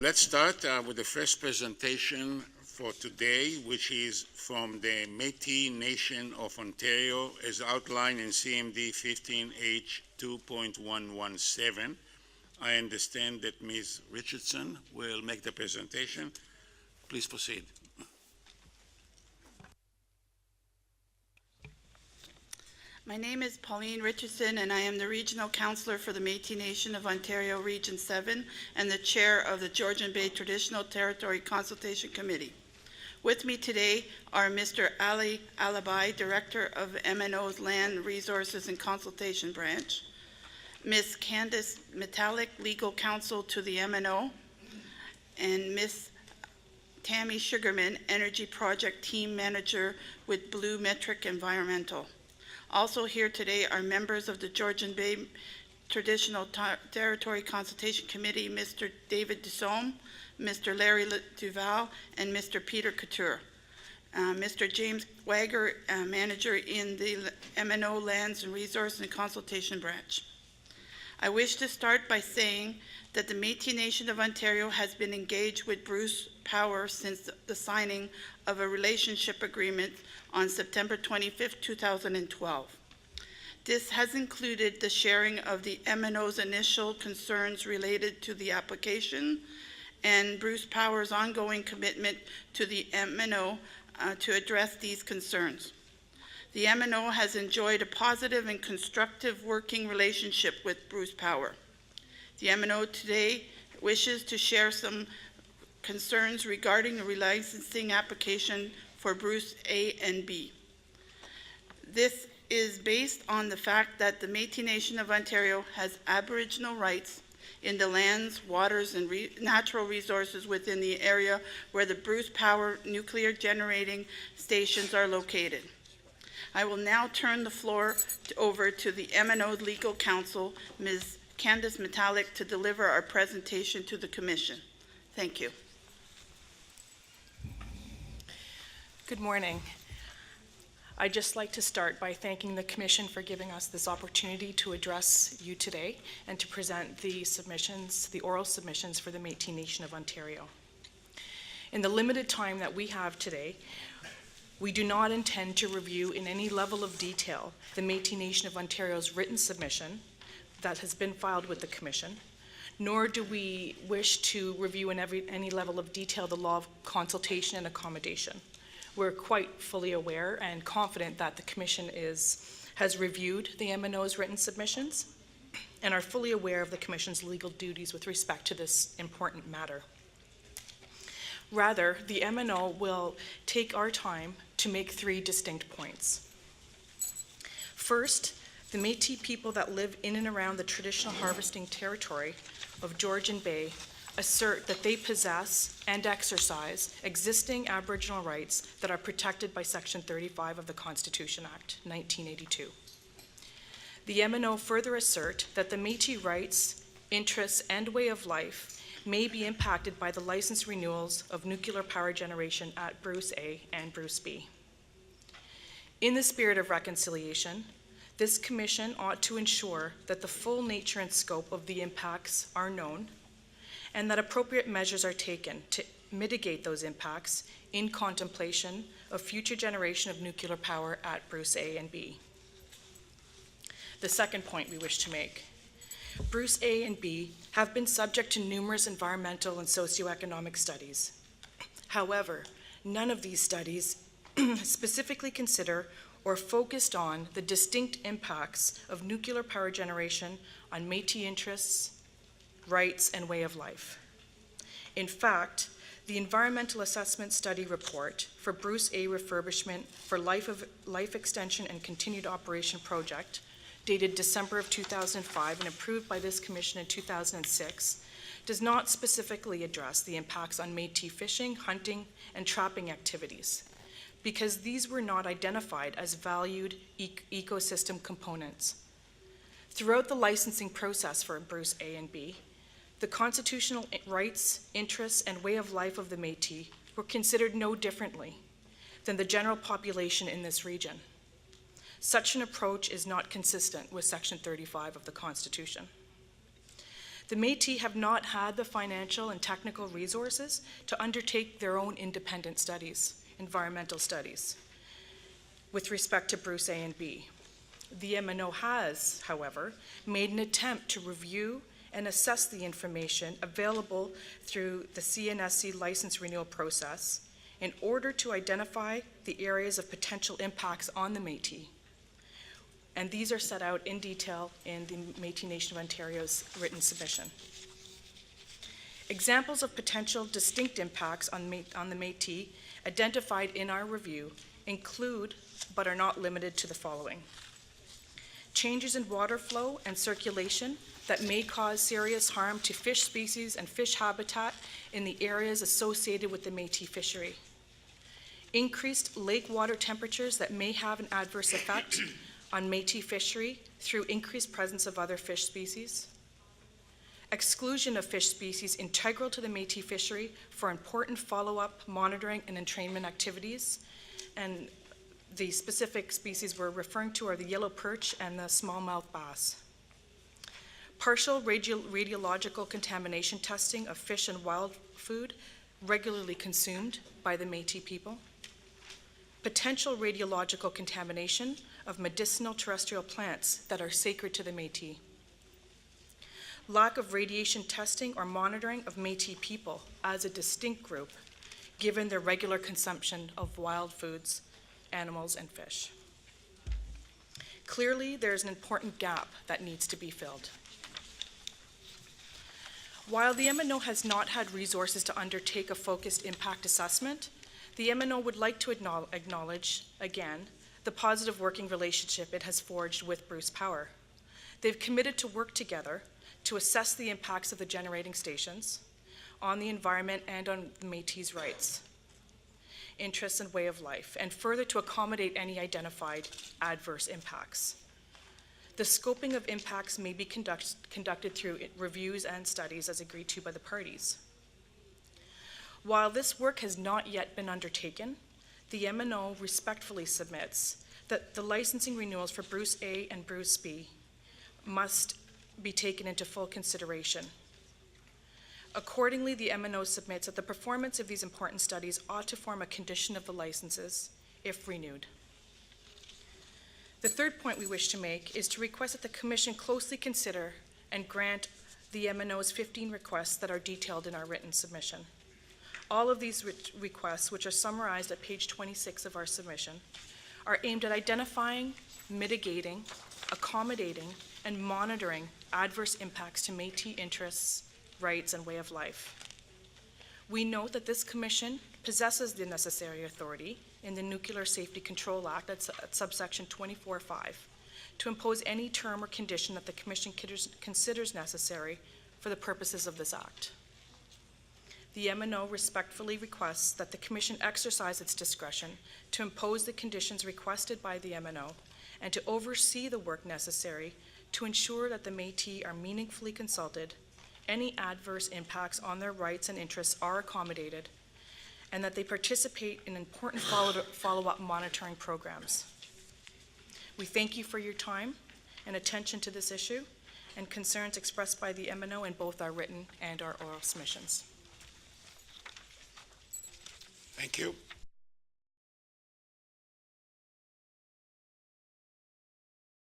Let's start with the first presentation for today, which is from the Metis Nation of Ontario, as outlined in CMD 15H2.117. I understand that Ms. Richardson will make the presentation. Please proceed. My name is Pauline Richardson, and I am the Regional Councillor for the Metis Nation of Ontario Region 7 and the Chair of the Georgian Bay Traditional Territory Consultation Committee. With me today are Mr. Ali Alabai, Director of MNO's Land Resources and Consultation Branch, Ms. Candice Metallic, Legal Counsel to the MNO, and Ms. Tammy Sugarman, Energy Project Team Manager with Blue Metric Environmental. Also here today are members of the Georgian Bay Traditional Territory Consultation Committee, Mr. David Dusome, Mr. Larry Duval, and Mr. Peter Couture. Mr. James Wagger, Manager in the MNO Lands and Resource and Consultation Branch. I wish to start by saying that the Metis Nation of Ontario has been engaged with Bruce Power since the signing of a relationship agreement on September 25, 2012. This has included the sharing of the MNO's initial concerns related to the application and Bruce Power's ongoing commitment to the MNO to address these concerns. The MNO has enjoyed a positive and constructive working relationship with Bruce Power. The MNO today wishes to share some concerns regarding the relicensing application for Bruce A and B. This is based on the fact that the Metis Nation of Ontario has Aboriginal rights in the lands, waters, and natural resources within the area where the Bruce Power nuclear generating stations are located. I will now turn the floor over to the MNO's Legal Counsel, Ms. Candice Metallic, to deliver our presentation to the Commission. Thank you. Good morning. I'd just like to start by thanking the Commission for giving us this opportunity to address you today and to present the submissions, the oral submissions for the Metis Nation of Ontario. In the limited time that we have today, we do not intend to review in any level of detail the Metis Nation of Ontario's written submission that has been filed with the Commission, nor do we wish to review in any level of detail the law of consultation and accommodation. We're quite fully aware and confident that the Commission has reviewed the MNO's written submissions and are fully aware of the Commission's legal duties with respect to this important matter. Rather, the MNO will take our time to make three distinct points. First, the Métis people that live in and around the traditional harvesting territory of Georgian Bay assert that they possess and exercise existing Aboriginal rights that are protected by Section 35 of the Constitution Act, 1982. The MNO further assert that the Métis rights, interests, and way of life may be impacted by the license renewals of nuclear power generation at Bruce A and Bruce B. In the spirit of reconciliation, this Commission ought to ensure that the full nature and scope of the impacts are known and that appropriate measures are taken to mitigate those impacts in contemplation of future generation of nuclear power at Bruce A and B. The second point we wish to make: Bruce A and B have been subject to numerous environmental and socioeconomic studies. However, none of these studies specifically consider or focused on the distinct impacts of nuclear power generation on Métis interests, rights, and way of life. In fact, the Environmental Assessment Study Report for Bruce A Refurbishment for Life Extension and Continued Operation Project, dated December of 2005 and approved by this Commission in 2006, does not specifically address the impacts on Métis fishing, hunting, and trapping activities, because these were not identified as valued ecosystem components. Throughout the licensing process for Bruce A and B, the constitutional rights, interests, and way of life of the Métis were considered no differently than the general population in this region. Such an approach is not consistent with Section 35 of the Constitution. The Métis have not had the financial and technical resources to undertake their own independent studies, environmental studies, with respect to Bruce A and B. The MNO has, however, made an attempt to review and assess the information available through the CNSC license renewal process in order to identify the areas of potential impacts on the Métis. And these are set out in detail in the Metis Nation of Ontario's written submission. Examples of potential distinct impacts on the Métis identified in our review include, but are not limited to, the following: changes in water flow and circulation that may cause serious harm to fish species and fish habitat in the areas associated with the Métis fishery. Increased lake water temperatures that may have an adverse effect on Métis fishery through increased presence of other fish species. Exclusion of fish species integral to the Métis fishery for important follow-up monitoring and entrainment activities. And the specific species we're referring to are the yellow perch and the smallmouth bass. Partial radiological contamination testing of fish and wild food regularly consumed by the Métis people. Potential radiological contamination of medicinal terrestrial plants that are sacred to the Métis. Lack of radiation testing or monitoring of Métis people as a distinct group, given their regular consumption of wild foods, animals, and fish. Clearly, there's an important gap that needs to be filled. While the MNO has not had resources to undertake a focused impact assessment, the MNO would like to acknowledge, again, the positive working relationship it has forged with Bruce Power. They've committed to work together to assess the impacts of the generating stations on the environment and on the Métis' rights, interests, and way of life, and further to accommodate any identified adverse impacts. The scoping of impacts may be conducted through reviews and studies as agreed to by the parties. While this work has not yet been undertaken, the MNO respectfully submits that the licensing renewals for Bruce A and Bruce B must be taken into full consideration. Accordingly, the MNO submits that the performance of these important studies ought to form a condition of the licenses if renewed. The third point we wish to make is to request that the Commission closely consider and grant the MNO's 15 requests that are detailed in our written submission. All of these requests, which are summarized at page 26 of our submission, are aimed at identifying, mitigating, accommodating, and monitoring adverse impacts to Métis interests, rights, and way of life. We note that this Commission possesses the necessary authority in the Nuclear Safety Control Act, that's at subsection 24(5), to impose any term or condition that the Commission considers necessary for the purposes of this Act. The MNO respectfully requests that the Commission exercise its discretion to impose the conditions requested by the MNO and to oversee the work necessary to ensure that the Métis are meaningfully consulted, any adverse impacts on their rights and interests are accommodated, and that they participate in important follow-up monitoring programs. We thank you for your time and attention to this issue and concerns expressed by the MNO in both our written and our oral submissions. Thank you.